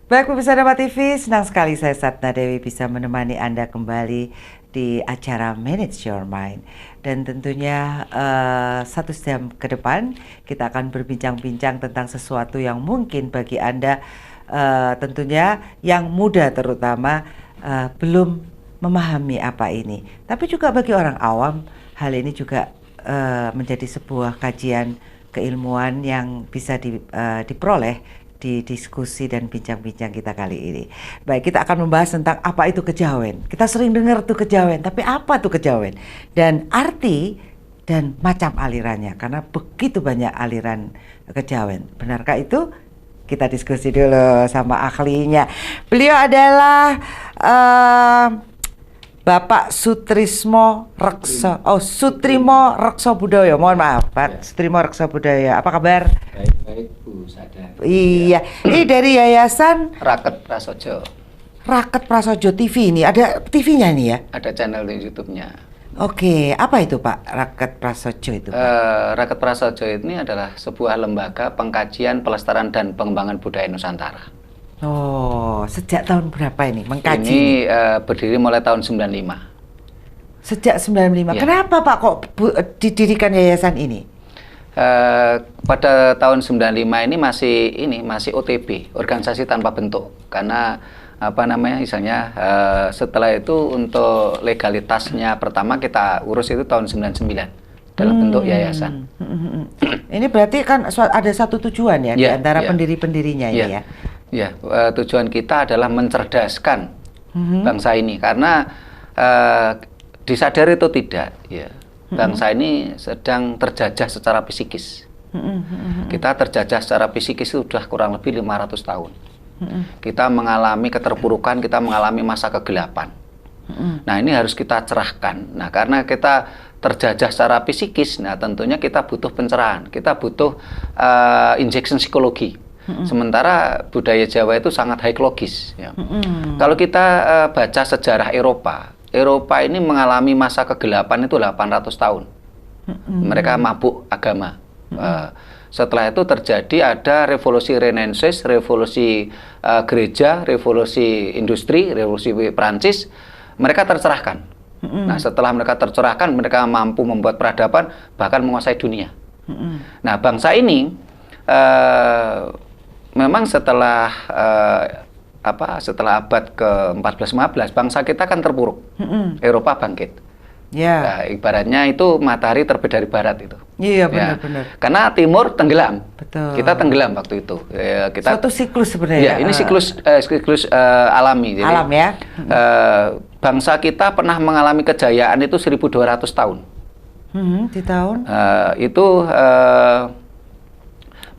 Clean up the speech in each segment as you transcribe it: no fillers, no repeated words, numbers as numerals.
Baik pemirsa Dharma TV, senang sekali saya Satna Dewi bisa menemani Anda kembali di acara Manage Your Mind. Dan tentunya 1 jam ke depan kita akan berbincang-bincang tentang sesuatu yang mungkin bagi Anda tentunya yang muda terutama belum memahami apa ini. Tapi juga bagi orang awam hal ini juga menjadi sebuah kajian keilmuan yang bisa diperoleh di diskusi dan bincang-bincang kita kali ini. Baik, kita akan membahas tentang apa itu kejawen. Kita sering dengar tuh kejawen, tapi apa tuh kejawen? Dan arti dan macam alirannya, karena begitu banyak aliran kejawen. Benarkah itu? Kita diskusi dulu sama ahlinya. Beliau adalah Bapak Sutrimo Rekso Budoyo. Mohon maaf, Pak Sutrimo Rekso Budoyo. Apa kabar? Baik-baik Bu Sada. Iya, ini dari Yayasan Raket Prasojo. Raket Prasojo TV ini. Ada TV-nya nih ya? Ada channel di YouTube-nya. Oke, apa itu Pak Raket Prasojo itu? Raket Prasojo ini adalah sebuah lembaga pengkajian, pelestarian dan pengembangan budaya Nusantara. Oh, sejak tahun berapa ini mengkaji? Ini berdiri mulai tahun 95. Sejak 95. Ya. Kenapa Pak kok didirikan yayasan ini? Pada tahun 95 ini masih OTB, organisasi tanpa bentuk. Karena misalnya setelah itu untuk legalitasnya pertama kita urus itu tahun 99 dalam bentuk yayasan. Ini berarti kan ada satu tujuan ya, di antara pendiri-pendirinya ini ya? Ya, tujuan kita adalah mencerdaskan bangsa ini karena disadari atau tidak, ya bangsa ini sedang terjajah secara psikis. Kita terjajah secara psikis sudah kurang lebih 500 tahun. Kita mengalami keterpurukan, kita mengalami masa kegelapan. Nah ini harus kita cerahkan. Nah karena kita terjajah secara psikis, nah tentunya kita butuh pencerahan, kita butuh injection psikologi. Sementara budaya Jawa itu sangat hiekologis. Ya. Kalau kita baca sejarah Eropa ini mengalami masa kegelapan itu 800 tahun. Mereka mabuk agama. Setelah itu terjadi ada revolusi Renaissance, revolusi gereja, revolusi industri, revolusi Prancis. Mereka tercerahkan. Nah setelah mereka tercerahkan, mereka mampu membuat peradaban, bahkan menguasai dunia. Nah bangsa ini memang setelah abad ke-14-15 bangsa kita kan terpuruk. Eropa bangkit. Nah, ibaratnya itu matahari terbit dari barat itu. Iya benar-benar. Karena timur tenggelam. Betul. Kita tenggelam waktu itu. Suatu siklus sebenarnya. Ya, ini siklus alami. Jadi, alam ya. Bangsa kita pernah mengalami kejayaan itu 1200 tahun. Di tahun?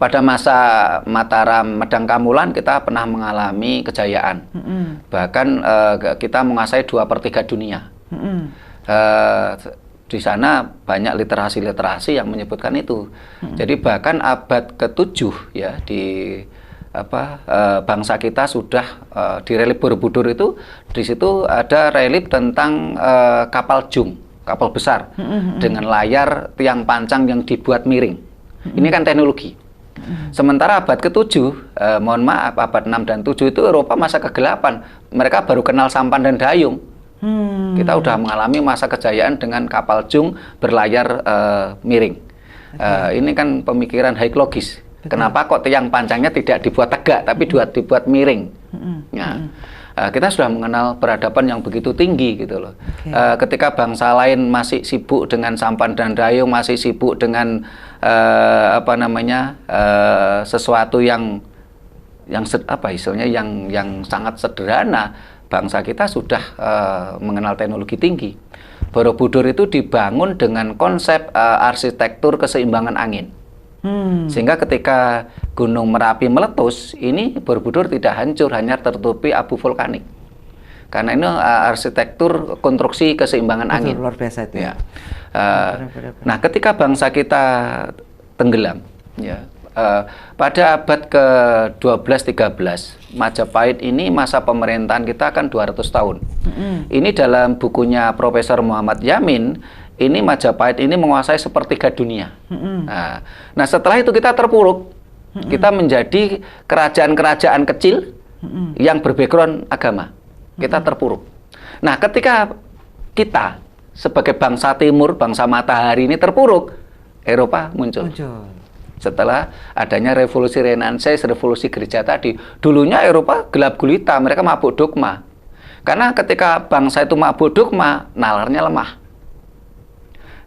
Pada masa Mataram Medang Kamulan kita pernah mengalami kejayaan. Bahkan kita menguasai 2/3 dunia. Di sana banyak literasi-literasi yang menyebutkan itu. Jadi bahkan abad ke-7 ya bangsa kita sudah di relief Borobudur itu di situ ada relief tentang kapal jung, kapal besar dengan layar tiang pancang yang dibuat miring. Ini kan teknologi. Sementara abad ke-7, mohon maaf, abad 6 dan 7 itu Eropa masa kegelapan. Mereka baru kenal sampan dan dayung. Kita udah mengalami masa kejayaan dengan kapal jung berlayar miring. Ini kan pemikiran hiekologis. Kenapa kok tiang pancangnya tidak dibuat tegak, tapi dibuat miring? Kita sudah mengenal peradaban yang begitu tinggi gitu loh. Ketika bangsa lain masih sibuk dengan sampan dan dayung, masih sibuk dengan sesuatu yang sangat sederhana, bangsa kita sudah mengenal teknologi tinggi. Borobudur itu dibangun dengan konsep arsitektur keseimbangan angin. Sehingga ketika Gunung Merapi meletus, ini Borobudur tidak hancur, hanya tertutupi abu vulkanik. Karena ini arsitektur konstruksi keseimbangan angin. Luar biasa itu. Ya. Nah, ketika bangsa kita tenggelam, ya, pada abad ke-12-13, Majapahit ini masa pemerintahan kita kan 200 tahun. Ini dalam bukunya Profesor Muhammad Yamin, ini Majapahit ini menguasai 1/3 dunia. Nah, setelah itu kita terpuruk. Kita menjadi kerajaan-kerajaan kecil yang berbackground agama. Kita terpuruk. Nah, ketika kita sebagai bangsa timur, bangsa matahari ini terpuruk, Eropa muncul. Setelah adanya revolusi Renaissance, revolusi gereja tadi, dulunya Eropa gelap gulita, mereka mabuk dogma. Karena ketika bangsa itu mabuk dogma, nalarnya lemah.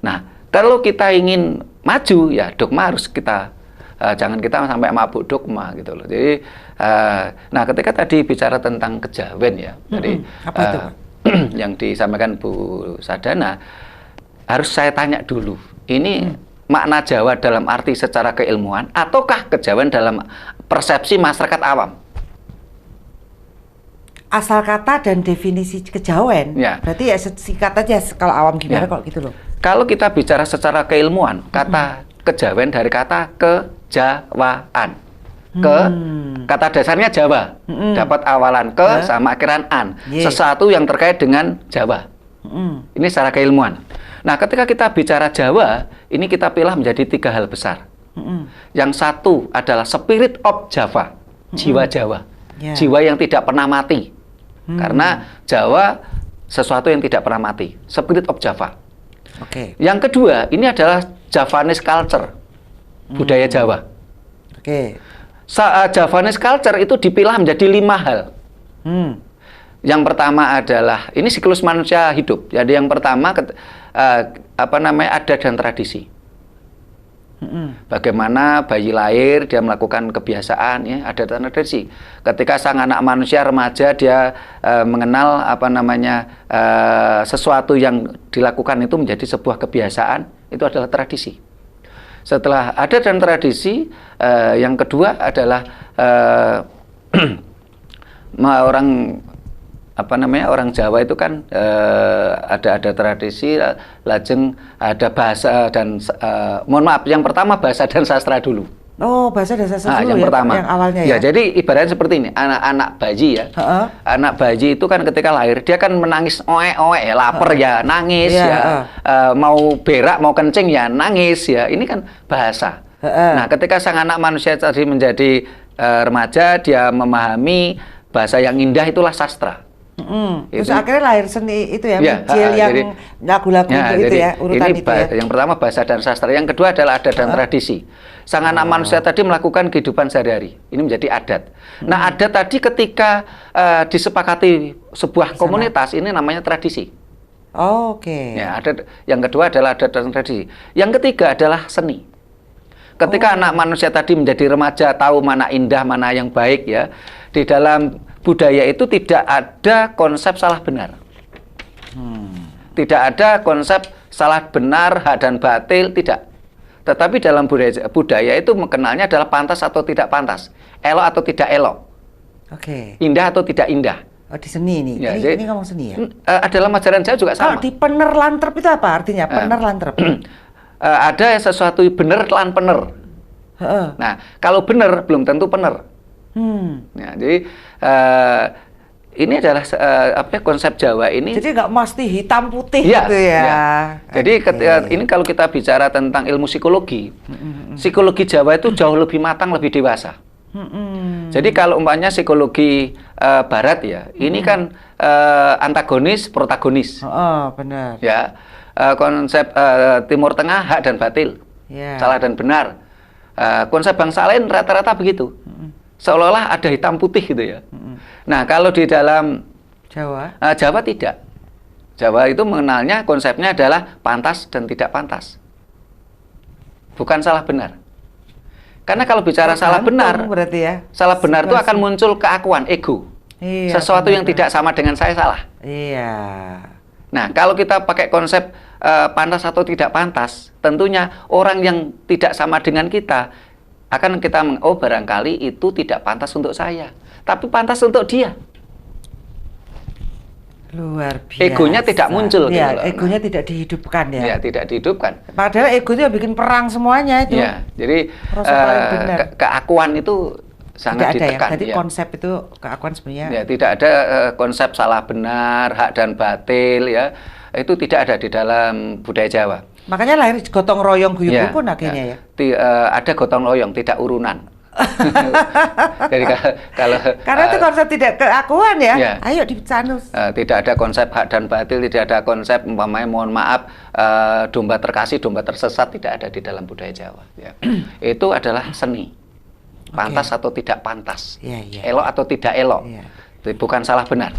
Nah, kalau kita ingin maju, ya dogma harus kita, jangan kita sampai mabuk dogma gitu loh. Jadi, nah ketika tadi bicara tentang kejawen ya, tadi apa itu? yang disampaikan Bu Sadana, harus saya tanya dulu, ini makna Jawa dalam arti secara keilmuan, ataukah kejawen dalam persepsi masyarakat awam? Asal kata dan definisi kejawen, berarti ya singkat aja kalau awam gimana kok gitu loh. Kalau kita bicara secara keilmuan, kata kejawen dari kata kejawaan. Kata dasarnya Jawa, dapat awalan ke sama akhiran an, sesuatu yang terkait dengan Jawa. Ini secara keilmuan. Nah, ketika kita bicara Jawa, ini kita pilih menjadi 3 hal besar. Yang satu adalah spirit of Java, jiwa Jawa, jiwa yang tidak pernah mati. Karena Jawa sesuatu yang tidak pernah mati, spirit of Java. Yang kedua, ini adalah Javanese culture, budaya Jawa. Javanese culture itu dipilah menjadi 5 hal. Yang pertama adalah ini siklus manusia hidup. Jadi yang pertama adat dan tradisi. Bagaimana bayi lahir, dia melakukan kebiasaan, ya, adat dan tradisi. Ketika sang anak manusia remaja, dia mengenal sesuatu yang dilakukan itu menjadi sebuah kebiasaan, itu adalah tradisi. Setelah adat dan tradisi, yang kedua adalah orang Jawa itu kan ada tradisi, lajeng ada bahasa dan mohon maaf, yang pertama bahasa dan sastra dulu. Oh, bahasa dan sastra dulu yang ya, pertama. Yang awalnya ya. Jadi ibaratnya seperti ini, anak-anak bayi ya. Anak bayi itu kan ketika lahir dia kan menangis oe-oe ya, lapar ya, nangis mau berak, mau kencing ya, nangis ya. Ini kan bahasa. Nah, ketika sang anak manusia tadi menjadi remaja, dia memahami bahasa yang indah, itulah sastra. Terus akhirnya lahir seni itu ya, Mijil yang lagu-lagu itu ya, urutan ini itu ya. Yang pertama bahasa dan sastra, yang kedua adalah adat dan tradisi. Sang anak manusia tadi melakukan kehidupan sehari-hari, ini menjadi adat. Nah, adat tadi ketika disepakati sebuah komunitas, ini namanya tradisi. Ya, adat. Yang kedua adalah adat dan tradisi. Yang ketiga adalah seni. Ketika anak manusia tadi menjadi remaja, tahu mana indah, mana yang baik ya, di dalam budaya itu tidak ada konsep salah benar. Tidak ada konsep salah benar, hak dan batil, tidak. Tetapi dalam budaya itu mengenalnya adalah pantas atau tidak pantas, elok atau tidak elok, indah atau tidak indah. Di seni ini, ya, ini ngomong seni ya? Dalam ajaran Jawa juga sama. Kalau di pener lantrep itu apa artinya? Pener lantrep? Ada sesuatu bener lan pener. Nah, kalau bener belum tentu pener. Ya, jadi ini adalah konsep Jawa ini. Jadi nggak mesti hitam putih gitu ya. Jadi ini kalau kita bicara tentang ilmu psikologi, psikologi Jawa itu jauh lebih matang, lebih dewasa. Jadi kalau umpamanya psikologi Barat ya, ini kan antagonis, protagonis. Benar. Ya, konsep Timur Tengah hak dan batil, salah dan benar. Konsep bangsa lain rata-rata begitu. Seolah-olah ada hitam putih gitu ya. Nah, kalau di dalam Jawa, Jawa tidak. Jawa itu mengenalnya konsepnya adalah pantas dan tidak pantas. Bukan salah benar. Karena kalau bicara salah benar, berarti ya. Salah benar itu akan muncul keakuan, ego. Sesuatu yang tidak sama dengan saya salah. Nah, kalau kita pakai konsep pantas atau tidak pantas, tentunya orang yang tidak sama dengan kita akan kita barangkali itu tidak pantas untuk saya, tapi pantas untuk dia. Luar biasa. Egonya tidak muncul. Ya, egonya tidak dihidupkan ya. Ya, tidak dihidupkan. Padahal ego itu yang bikin perang semuanya itu. Ya, jadi keakuan itu sangat ditekan. Jadi konsep itu keakuan sebenarnya. Ya, tidak ada konsep salah benar, hak dan batil ya. Itu tidak ada di dalam budaya Jawa. Makanya lahir gotong royong guyub rukun akhirnya ya. Ada gotong royong, tidak urunan. Jadi kalau Karena itu konsep tidak keakuan ya. Ya. Ayo dicanus. tidak ada konsep hak dan batil, tidak ada konsep umpamanya mohon maaf domba terkasih, domba tersesat, tidak ada di dalam budaya Jawa. Ya. Itu adalah seni. Pantas atau tidak pantas, elok atau tidak elok, bukan salah benar.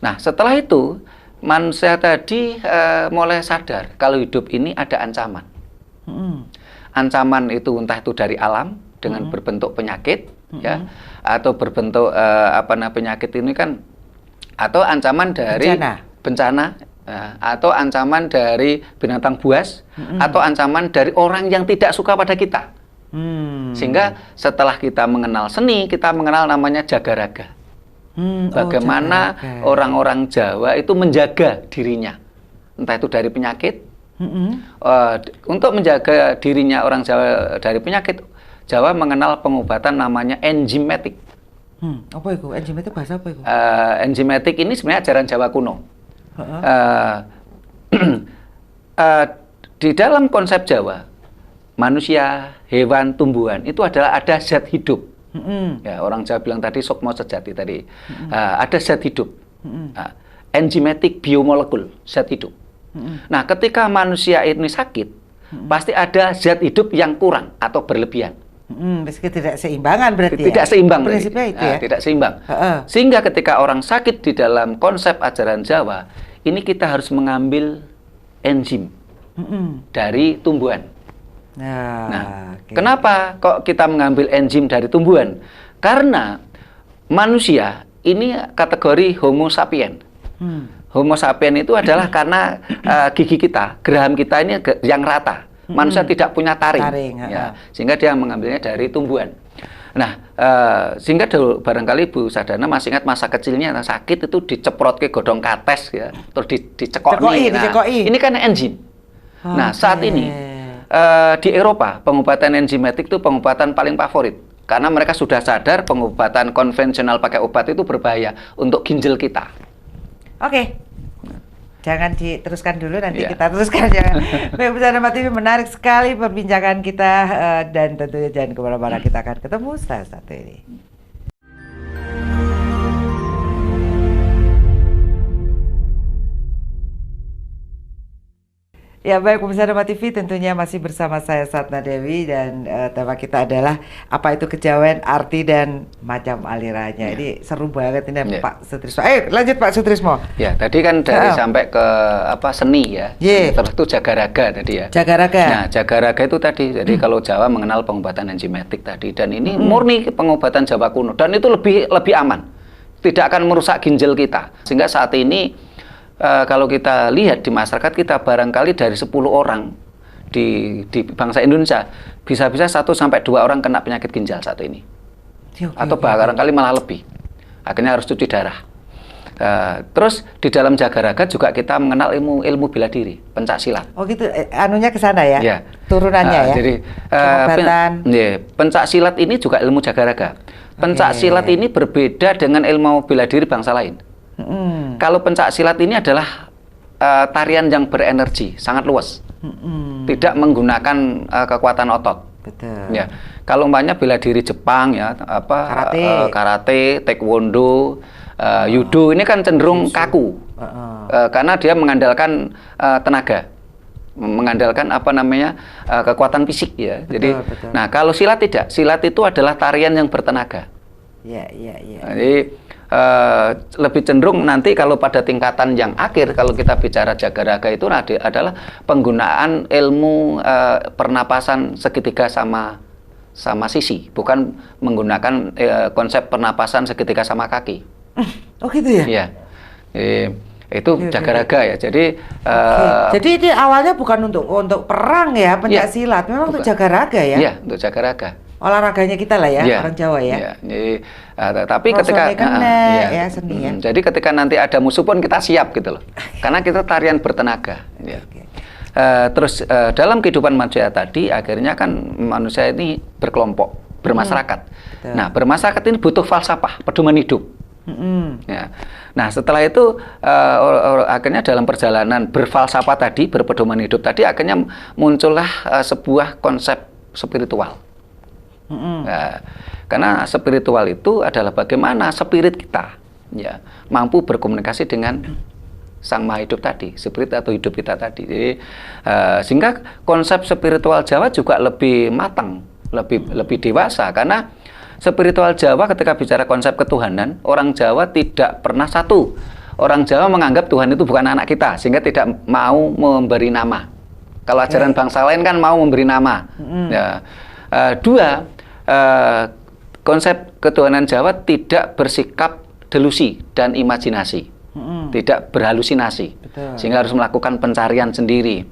Nah, setelah itu manusia tadi mulai sadar kalau hidup ini ada ancaman. Ancaman itu entah itu dari alam dengan berbentuk penyakit, ya, atau berbentuk penyakit ini kan, atau ancaman dari bencana, atau ancaman dari binatang buas, atau ancaman dari orang yang tidak suka pada kita. Sehingga setelah kita mengenal seni, kita mengenal namanya jagaraga. Bagaimana orang-orang Jawa itu menjaga dirinya, entah itu dari penyakit. Untuk menjaga dirinya orang Jawa dari penyakit, Jawa mengenal pengobatan namanya enzimatik. Apa itu? Enzimatik bahasa apa itu? Enzimatik ini sebenarnya ajaran Jawa kuno. Di dalam konsep Jawa, manusia, hewan, tumbuhan itu adalah ada zat hidup. Ya, orang Jawa bilang tadi sukma sejati tadi. Ada zat hidup. Enzimatik biomolekul, zat hidup. Nah, ketika manusia ini sakit, pasti ada zat hidup yang kurang atau berlebihan. Meski tidak seimbangan berarti. Tidak seimbang. Prinsipnya itu ya. Tidak seimbang. Sehingga ketika orang sakit di dalam konsep ajaran Jawa, ini kita harus mengambil enzim dari tumbuhan. Nah, kenapa kok kita mengambil enzim dari tumbuhan? Karena manusia ini kategori Homo sapien. Homo sapien itu adalah karena gigi kita, geraham kita ini yang rata. Manusia tidak punya taring, ya, sehingga dia mengambilnya dari tumbuhan. Nah, sehingga dulu, barangkali Bu Sadana masih ingat masa kecilnya sakit itu diceprot ke godong kates, ya, terus dicekoi. Ini kan enzim. Nah, saat ini di Eropa, pengobatan enzimatik itu pengobatan paling favorit. Karena mereka sudah sadar pengobatan konvensional pakai obat itu berbahaya untuk ginjal kita. Oke. Jangan diteruskan dulu, nanti kita teruskan ya. Baik, Bersama TV, menarik sekali perbincangan kita, dan tentunya jangan kemana-mana, kita akan ketemu setelah satu ini. Ya baik, pemirsa Dharma TV, tentunya masih bersama saya Satna Dewi, dan tema kita adalah apa itu kejawen, arti dan macam alirannya. Ini seru banget ini Pak Sutrismo. Lanjut Pak Sutrismo. Ya, tadi kan dari sampai ke seni ya. Terus itu jagaraga tadi ya. Jagaraga. Nah, jagaraga itu tadi. Jadi kalau Jawa mengenal pengobatan enzimatik tadi, dan ini murni pengobatan Jawa kuno, dan itu lebih aman. Tidak akan merusak ginjal kita. Sehingga saat ini kalau kita lihat di masyarakat kita, barangkali dari 10 orang di bangsa Indonesia bisa-bisa 1-2 orang kena penyakit ginjal saat ini. Atau barangkali malah lebih. Akhirnya harus cuci darah. Terus di dalam jagaraga juga kita mengenal ilmu bela diri, pencak silat. Oh gitu, anunya ke sana ya? Ya. Turunannya ya? Jadi pencak silat ini juga ilmu jagaraga. Pencak silat ini berbeda dengan ilmu bela diri bangsa lain. Kalau pencak silat ini adalah tarian yang berenergi, sangat luas, tidak menggunakan kekuatan otot. Betul. Ya, kalau umpamanya bela diri Jepang ya, karate, taekwondo, judo ini kan cenderung kaku, karena dia mengandalkan tenaga, mengandalkan kekuatan fisik ya. Jadi, nah kalau silat tidak, silat itu adalah tarian yang bertenaga. Jadi lebih cenderung nanti kalau pada tingkatan yang akhir, kalau kita bicara jagaraga itu adalah penggunaan ilmu pernapasan segitiga sama sisi, bukan menggunakan konsep pernapasan segitiga sama kaki. Oh gitu ya? Iya. Itu jagaraga ya. Jadi jadi ini awalnya bukan untuk perang ya, pencak silat, memang untuk jagaraga ya? Iya, untuk jagaraga. Olahraganya kita lah ya, orang Jawa ya. Iya. Jadi, tapi ketika seni ya. Jadi ketika nanti ada musuh pun kita siap gitu loh. Karena kita tarian bertenaga. Ya. Terus dalam kehidupan manusia tadi, akhirnya kan manusia ini berkelompok, bermasyarakat. Nah, bermasyarakat ini butuh falsafah, pedoman hidup. Ya. Nah, setelah itu akhirnya dalam perjalanan berfalsafah tadi, berpedoman hidup tadi, akhirnya muncullah sebuah konsep spiritual. Nah, karena spiritual itu adalah bagaimana spirit kita ya mampu berkomunikasi dengan Sang Maha Hidup tadi, spirit atau hidup kita tadi. Jadi sehingga konsep spiritual Jawa juga lebih matang, lebih dewasa, karena spiritual Jawa ketika bicara konsep ketuhanan, orang Jawa tidak pernah satu. Orang Jawa menganggap Tuhan itu bukan anak kita, sehingga tidak mau memberi nama. Kalau ajaran bangsa lain kan mau memberi nama. Ya. Dua, konsep ketuhanan Jawa tidak bersikap delusi dan imajinasi, tidak berhalusinasi, sehingga harus melakukan pencarian sendiri.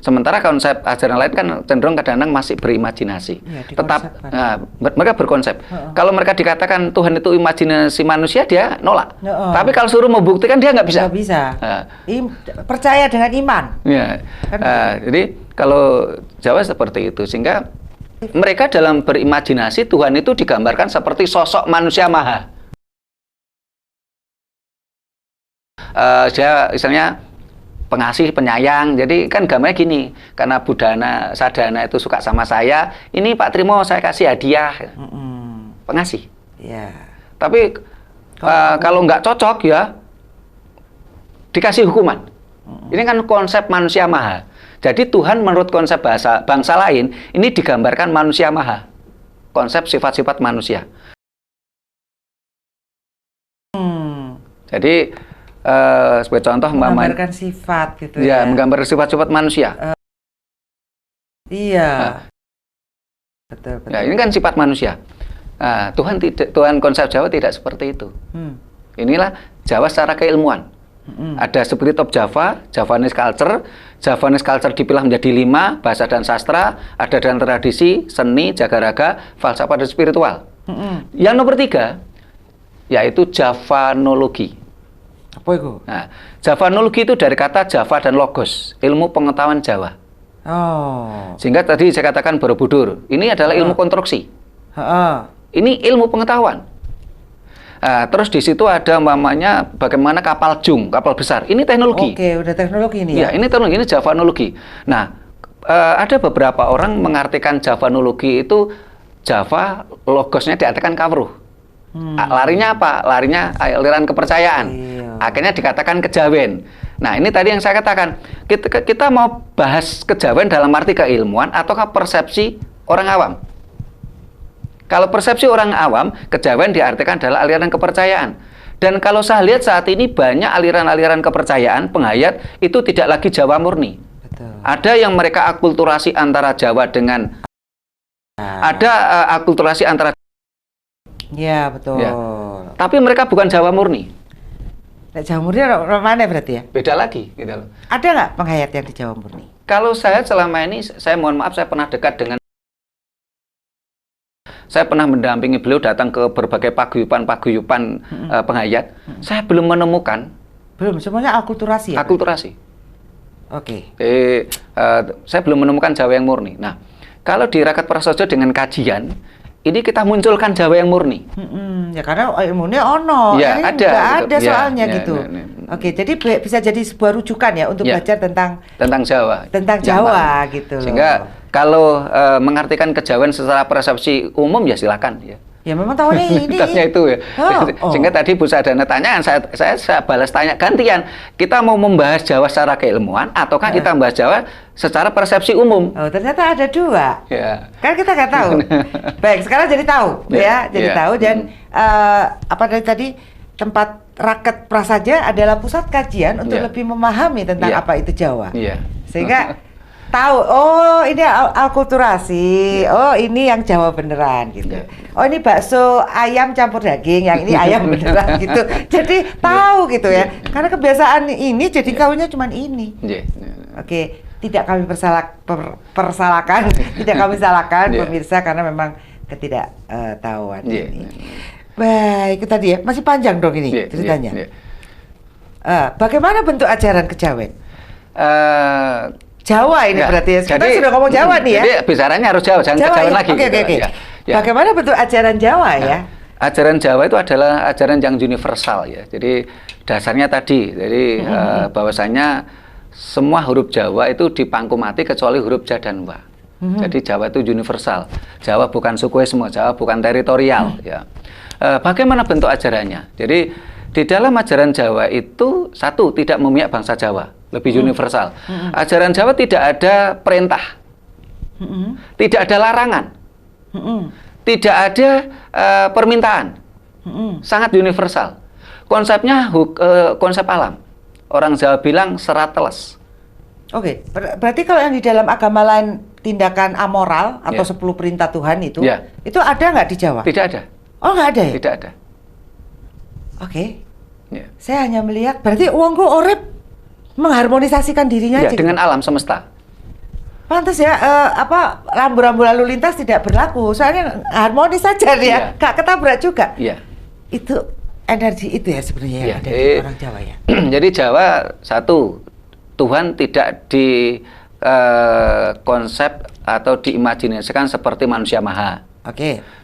Sementara konsep ajaran lain kan cenderung kadang-kadang masih berimajinasi, tetap mereka berkonsep. Kalau mereka dikatakan Tuhan itu imajinasi manusia, dia nolak. Tapi kalau suruh membuktikan, dia nggak bisa. Nggak bisa. Percaya dengan iman. Ya. Jadi kalau Jawa seperti itu, sehingga mereka dalam berimajinasi Tuhan itu digambarkan seperti sosok manusia maha. Dia misalnya pengasih, penyayang. Jadi kan gambarnya gini, karena Budana, Sadana itu suka sama saya, ini Pak Trimo saya kasih hadiah. Pengasih. Ya. Tapi kalau nggak cocok ya dikasih hukuman. Ini kan konsep manusia maha. Jadi Tuhan menurut konsep bangsa lain, ini digambarkan manusia maha. Konsep sifat-sifat manusia. Jadi sebagai contoh menggambarkan sifat gitu ya. Menggambar sifat-sifat manusia. Iya. Betul. Ya, ini kan sifat manusia. Nah, Tuhan konsep Jawa tidak seperti itu. Inilah Jawa secara keilmuan. Ada Spirit of Java, Javanese Culture. Javanese Culture dipilah menjadi 5, bahasa dan sastra, ada dan tradisi, seni, jagaraga, falsafah dan spiritual. Yang nomor 3 yaitu Javanologi. Apa itu? Nah, Javanologi itu dari kata Java dan Logos, ilmu pengetahuan Jawa. Sehingga tadi saya katakan Borobudur, ini adalah ilmu konstruksi. Ini ilmu pengetahuan. Terus di situ ada namanya bagaimana kapal jung, kapal besar. Ini teknologi. Oke, udah teknologi ini ya. Ya, ini teknologi, ini Javanologi. Nah, ada beberapa orang mengartikan Javanologi itu Java, logosnya diartikan kawruh. Larinya apa? Larinya aliran kepercayaan. Akhirnya dikatakan kejawen. Nah, ini tadi yang saya katakan. Kita mau bahas kejawen dalam arti keilmuan ataukah persepsi orang awam? Kalau persepsi orang awam, kejawen diartikan adalah aliran kepercayaan. Dan kalau saya lihat saat ini banyak aliran-aliran kepercayaan penghayat itu tidak lagi Jawa murni. Betul. Ada yang mereka akulturasi antara Jawa dengan ada akulturasi antara. Ya, betul. Ya. Tapi mereka bukan Jawa murni. Jawa murni orang mana berarti ya? Beda lagi, gitu loh. Ada nggak penghayat yang di Jawa murni? Kalau saya selama ini, saya mohon maaf, saya pernah dekat dengan. Saya pernah mendampingi beliau datang ke berbagai paguyuban penghayat. Saya belum menemukan. Belum, semuanya akulturasi ya? Akulturasi. Oke. Saya belum menemukan Jawa yang murni. Nah, kalau di Rakat Prasaja dengan kajian, ini kita munculkan Jawa yang murni. Ya karena ilmunya ono. Ya, ini ada. Ada gitu. soalnya ya, gitu. Ya. Oke, jadi bisa jadi sebuah rujukan ya untuk belajar tentang Jawa. Tentang Jawa gitu. Sehingga kalau mengartikan kejawen secara persepsi umum ya silakan ya. Ya memang tahunya ini. Tahunya itu ya. Sehingga tadi Bu Sadana tanyaan, saya balas tanya gantian. Kita mau membahas Jawa secara keilmuan ataukah kita membahas Jawa secara persepsi umum? Oh, ternyata ada dua. Ya. Kan kita nggak tahu. Baik, sekarang jadi tahu ya. Jadi tahu dan apa tadi tempat Rakat Prasaja adalah pusat kajian untuk lebih memahami tentang apa itu Jawa. Sehingga tahu, oh ini akulturasi, oh ini yang Jawa beneran gitu. Oh ini bakso ayam campur daging, yang ini ayam beneran gitu. Jadi tahu gitu ya. Karena kebiasaan ini jadi kaunya cuma ini. Oke, tidak kami persalahkan, tidak kami salahkan pemirsa karena memang ketidaktahuan ini. Baik, itu tadi ya, masih panjang dong ini ceritanya. Bagaimana bentuk ajaran kejawen? Jawa ini berarti ya. Kita sudah ngomong Jawa nih ya. Jadi bicaranya harus Jawa, jangan kejawen lagi. Oke. Bagaimana bentuk ajaran Jawa ya? Ajaran Jawa itu adalah ajaran yang universal ya. Jadi dasarnya tadi, bahwasanya semua huruf Jawa itu dipangkumati kecuali huruf Ja dan Wa. Jadi Jawa itu universal. Jawa bukan sukuisme, Jawa bukan teritorial. Ya. Bagaimana bentuk ajarannya? Jadi di dalam ajaran Jawa itu satu, tidak memihak bangsa Jawa, lebih universal. Ajaran Jawa tidak ada perintah, tidak ada larangan, tidak ada permintaan, sangat universal. Konsepnya konsep alam. Orang Jawa bilang serat teles. Oke, berarti kalau yang di dalam agama lain tindakan amoral atau 10 perintah Tuhan itu ada nggak di Jawa? Tidak ada. Oh, nggak ada ya? Tidak ada. Oke. Saya hanya melihat berarti wongku urip mengharmonisasikan dirinya aja dengan alam semesta. Pantas ya, rambu-rambu lalu lintas tidak berlaku, soalnya harmonis saja dia, nggak ketabrak juga. Itu energi itu ya sebenarnya yang ada di orang Jawa ya. Jadi Jawa satu, Tuhan tidak di konsep atau diimajinasikan seperti manusia maha.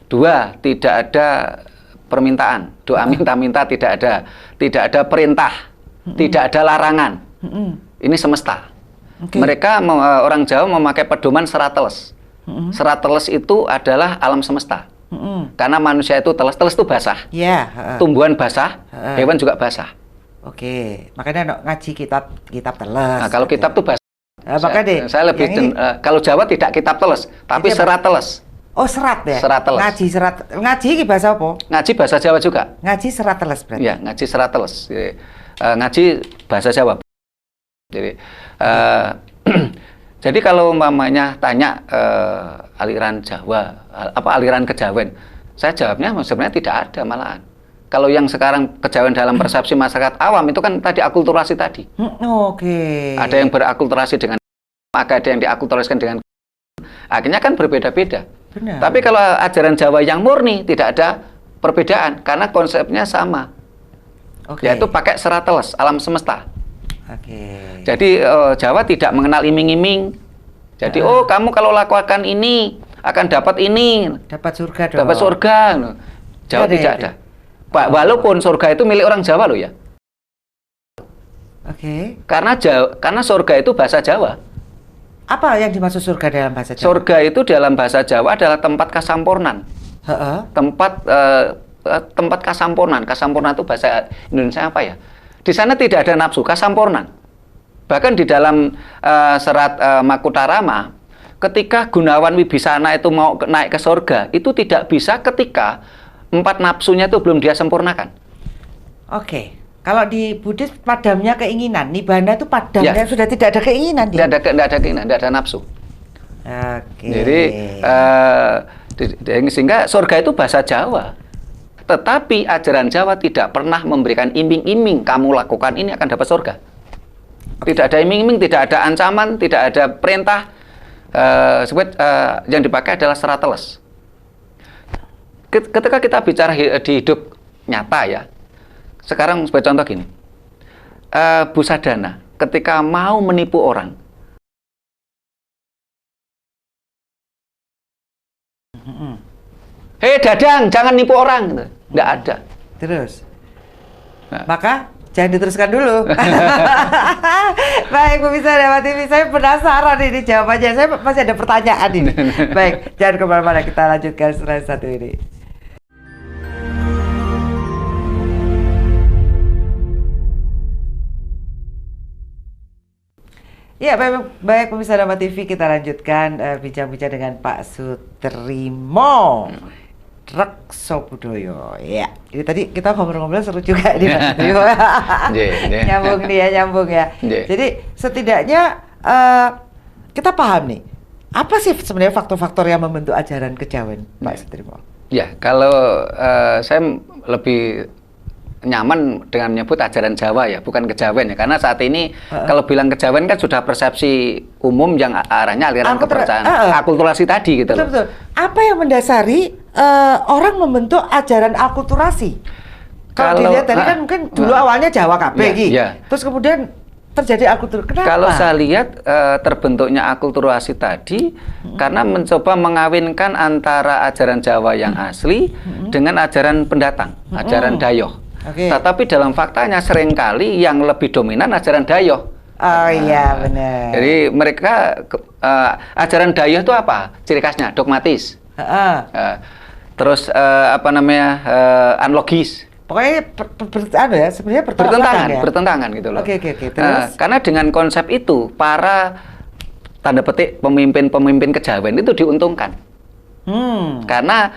Dua, tidak ada permintaan, doa minta-minta tidak ada perintah, tidak ada larangan. Ini semesta. Mereka orang Jawa memakai pedoman serat teles. Serat teles itu adalah alam semesta. Karena manusia itu teles itu basah. Tumbuhan basah, hewan juga basah. Makanya ngaji kitab teles. Nah, kalau kitab tuh bahasa. Saya lebih kalau Jawa tidak kitab teles, tapi serat teles. Oh, serat ya? Serat teles. Ngaji ini bahasa apa? Ngaji bahasa Jawa juga. Ngaji serat teles berarti. Ya, ngaji serat teles. Ngaji bahasa Jawa. Jadi jadi kalau umpamanya tanya aliran Jawa, aliran kejawen, saya jawabnya sebenarnya tidak ada malahan. Kalau yang sekarang kejawen dalam persepsi masyarakat awam itu kan tadi akulturasi tadi. Ada yang berakulturasi dengan, ada yang diakulturasikan dengan, akhirnya kan berbeda-beda. Tapi kalau ajaran Jawa yang murni tidak ada perbedaan karena konsepnya sama, yaitu pakai serat teles, alam semesta. Jadi Jawa tidak mengenal iming-iming. Jadi kamu kalau lakukan ini akan dapat ini, dapat surga dong. Dapat surga. Jawa tidak ada. Walaupun surga itu milik orang Jawa loh ya. Karena surga itu bahasa Jawa. Apa yang dimaksud surga dalam bahasa Jawa? Surga itu dalam bahasa Jawa adalah tempat kasampurnan. Tempat kasampurnan. Kasampurnan itu bahasa Indonesia apa ya? Di sana tidak ada nafsu, kasampurnan. Bahkan di dalam serat Makutarama, ketika Gunawan Wibisana itu mau naik ke surga, itu tidak bisa ketika 4 nafsunya itu belum dia sempurnakan. Kalau di Buddhis padamnya keinginan, nibbana itu padamnya sudah tidak ada keinginan dia. Tidak ada keinginan, tidak ada nafsu. Jadi sehingga surga itu bahasa Jawa. Tetapi ajaran Jawa tidak pernah memberikan iming-iming, kamu lakukan ini akan dapat surga. Tidak ada iming-iming, tidak ada ancaman, tidak ada perintah. Yang dipakai adalah serat teles. Ketika kita bicara di hidup nyata ya, sekarang sebagai contoh gini, Busadana ketika mau menipu orang, hei Dadang, jangan nipu orang, gitu. Nggak ada. Terus, maka jangan diteruskan dulu. Baik, pemirsa Dewa TV, saya penasaran ini jawabannya. Saya masih ada pertanyaan ini. Baik, jangan kemana-mana, kita lanjutkan setelah satu ini. Ya, baik pemirsa Dewa TV, kita lanjutkan bincang-bincang dengan Pak Sutrimo Reksobudoyo. Ya, ini tadi kita ngobrol-ngobrol seru juga nih Pak Sutrimo. Nyambung nih ya, nyambung ya. Jadi setidaknya kita paham nih, apa sih sebenarnya faktor-faktor yang membentuk ajaran kejawen, Pak Sutrimo? Ya, kalau saya lebih nyaman dengan menyebut ajaran Jawa ya, bukan kejawen ya, karena saat ini kalau bilang kejawen kan sudah persepsi umum yang arahnya aliran kepercayaan, akulturasi tadi gitu. Betul. Apa yang mendasari orang membentuk ajaran akulturasi? Kalau dilihat tadi kan mungkin dulu awalnya Jawa KB terus kemudian terjadi akulturasi. Kenapa? Kalau saya lihat terbentuknya akulturasi tadi karena mencoba mengawinkan antara ajaran Jawa yang asli dengan ajaran pendatang, ajaran Dayoh. Tetapi dalam faktanya seringkali yang lebih dominan ajaran Dayoh. Oh iya benar. Jadi mereka ajaran Dayuh itu apa? Ciri khasnya dogmatis. Terus apa namanya? Unlogis. Pokoknya ya, sebenarnya bertentangan gitu loh. Oke. Terus? Karena dengan konsep itu para tanda petik pemimpin kejawen itu diuntungkan. Karena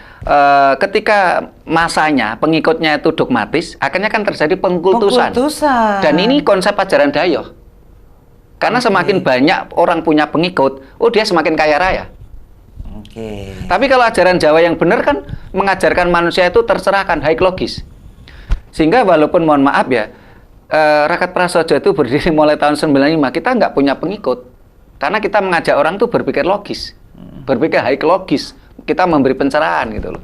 ketika masanya pengikutnya itu dogmatis, akhirnya kan terjadi pengkultusan. Dan ini konsep ajaran Dayuh. Karena semakin banyak orang punya pengikut, dia semakin kaya raya. Tapi kalau ajaran Jawa yang benar kan mengajarkan manusia itu terserahkan, high logis. Sehingga walaupun mohon maaf ya, Rakat Prasaja itu berdiri mulai tahun 95, kita nggak punya pengikut. Karena kita mengajak orang tuh berpikir logis, berpikir high logis. Kita memberi pencerahan gitu loh.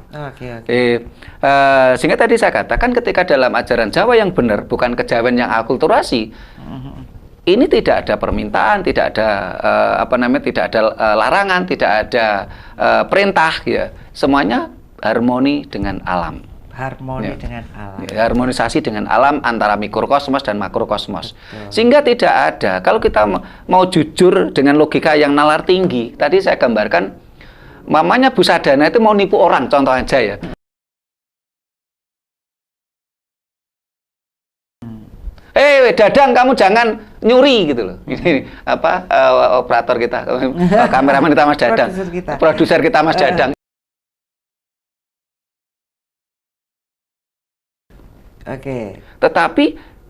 Sehingga tadi saya katakan ketika dalam ajaran Jawa yang benar, bukan kejawen yang akulturasi, ini tidak ada permintaan, tidak ada tidak ada larangan, tidak ada perintah, ya. Semuanya harmoni dengan alam. Dengan alam. Harmonisasi dengan alam antara mikrokosmos dan makrokosmos. Sehingga tidak ada, kalau kita mau jujur dengan logika yang nalar tinggi, tadi saya gambarkan, mamanya Bu Sadana itu mau nipu orang, contoh aja ya. Dadang kamu jangan nyuri gitu loh. Ini operator kita, kameramen kita Mas Dadang, produser kita Mas Dadang. Tetapi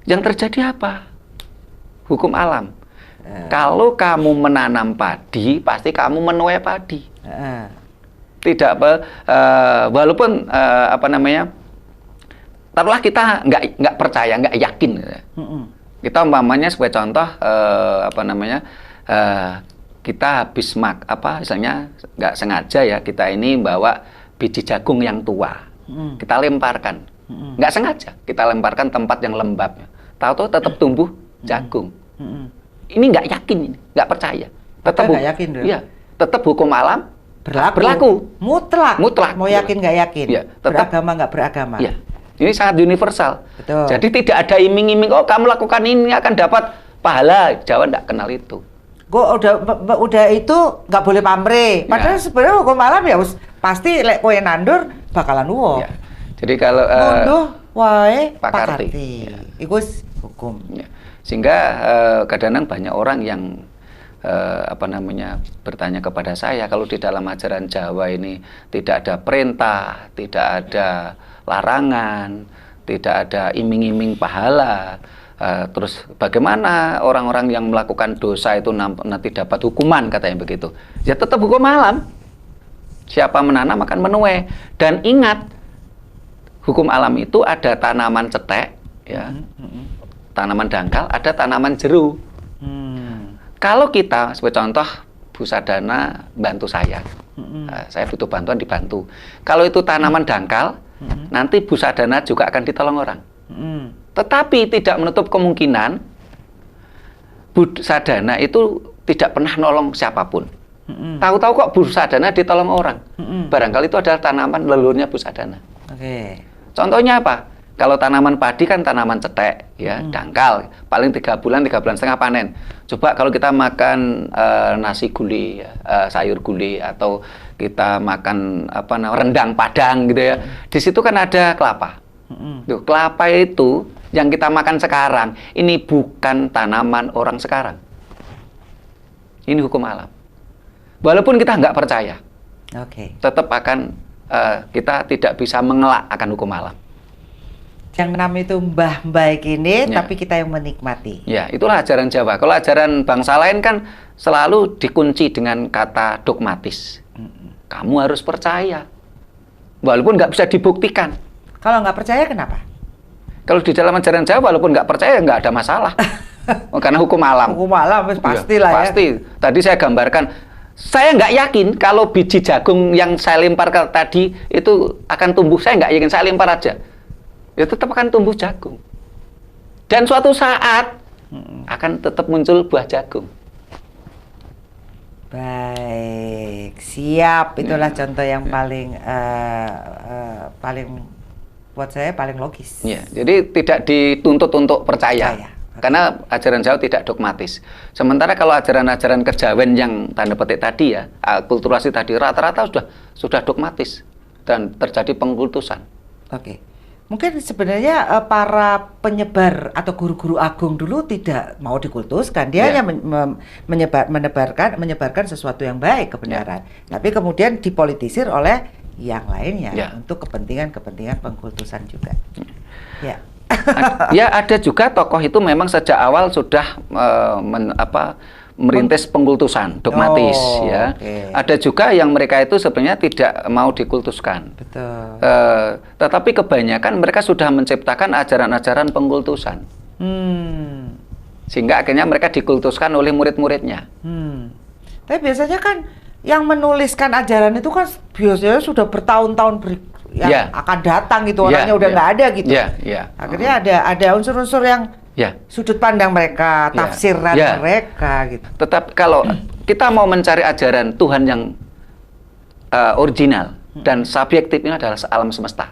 yang terjadi apa? Hukum alam. Kalau kamu menanam padi, pasti kamu menuai padi. Tidak walaupun taruhlah kita nggak percaya, nggak yakin. Kita umpamanya sebagai contoh kita habis misalnya nggak sengaja ya, kita ini bawa biji jagung yang tua, kita lemparkan. Nggak sengaja kita lemparkan tempat yang lembab, tahu-tahu tetap tumbuh jagung. Ini nggak yakin, ini nggak percaya, tetap tetap hukum alam berlaku mutlak. Mau yakin nggak yakin, beragama nggak beragama. Ini sangat universal. Betul. Jadi tidak ada iming-iming, kamu lakukan ini akan dapat pahala. Jawa nggak kenal itu. Udah itu nggak boleh pamrih. Padahal sebenarnya hukum alam ya pasti lek kowe nandur bakalan uwo. Jadi kalau munduh wae pakarti. Iku hukum. Sehingga kadang-kadang banyak orang yang bertanya kepada saya, kalau di dalam ajaran Jawa ini tidak ada perintah, tidak ada larangan, tidak ada iming-iming pahala, terus bagaimana orang-orang yang melakukan dosa itu nanti dapat hukuman, katanya begitu. Ya tetap hukum alam. Siapa menanam akan menuai. Dan ingat, hukum alam itu ada tanaman cetek, ya, tanaman dangkal, ada tanaman jeru. Kalau kita, sebagai contoh, Bu Sadana bantu saya, saya butuh bantuan, dibantu. Kalau itu tanaman dangkal, nanti Bu Sadana juga akan ditolong orang. Tetapi tidak menutup kemungkinan Bu Sadana itu tidak pernah nolong siapapun. Tahu-tahu kok Bu Sadana ditolong orang. Barangkali itu adalah tanaman leluhurnya Bu Sadana. Contohnya apa? Kalau tanaman padi kan tanaman cetek, ya, dangkal, paling 3 bulan setengah panen. Coba kalau kita makan nasi gulai, sayur gulai, atau kita makan rendang Padang gitu ya. Di situ kan ada kelapa. Tuh, kelapa itu yang kita makan sekarang, ini bukan tanaman orang sekarang. Ini hukum alam. Walaupun kita nggak percaya, tetap akan kita tidak bisa mengelak akan hukum alam. Yang namanya itu mbah-mbah ini, tapi kita yang menikmati. Ya, itulah ajaran Jawa. Kalau ajaran bangsa lain kan selalu dikunci dengan kata dogmatis. Kamu harus percaya, walaupun nggak bisa dibuktikan. Kalau nggak percaya kenapa? Kalau di dalam ajaran Jawa, walaupun nggak percaya nggak ada masalah. Karena hukum alam. Hukum alam pastilah ya. Pasti. Tadi saya gambarkan, saya nggak yakin kalau biji jagung yang saya lempar tadi itu akan tumbuh. Saya nggak yakin, saya lempar aja. Ya tetap akan tumbuh jagung. Dan suatu saat akan tetap muncul buah jagung. Baik, siap. Itulah contoh yang paling buat saya paling logis. Ya, jadi tidak dituntut untuk percaya. Karena ajaran Jawa tidak dogmatis. Sementara kalau ajaran-ajaran kejawen yang tanda petik tadi ya, akulturasi tadi rata-rata sudah dogmatis dan terjadi pengkultusan. Oke. Mungkin sebenarnya para penyebar atau guru-guru agung dulu tidak mau dikultuskan, dia hanya menyebarkan sesuatu yang baik, kebenaran. Tapi kemudian dipolitisir oleh yang lainnya untuk kepentingan pengkultusan juga. Ya. Ya, ada juga tokoh itu memang sejak awal sudah merintis pengkultusan dogmatis ya. Ada juga yang mereka itu sebenarnya tidak mau dikultuskan. Betul. Tetapi kebanyakan mereka sudah menciptakan ajaran-ajaran pengkultusan. Sehingga akhirnya mereka dikultuskan oleh murid-muridnya. Tapi biasanya kan yang menuliskan ajaran itu kan biasanya sudah bertahun-tahun akan datang gitu, orangnya udah nggak ada gitu. Akhirnya ada unsur-unsur yang sudut pandang mereka, tafsiran mereka gitu. Tetapi kalau kita mau mencari ajaran Tuhan yang original dan subjektif, ini adalah alam semesta.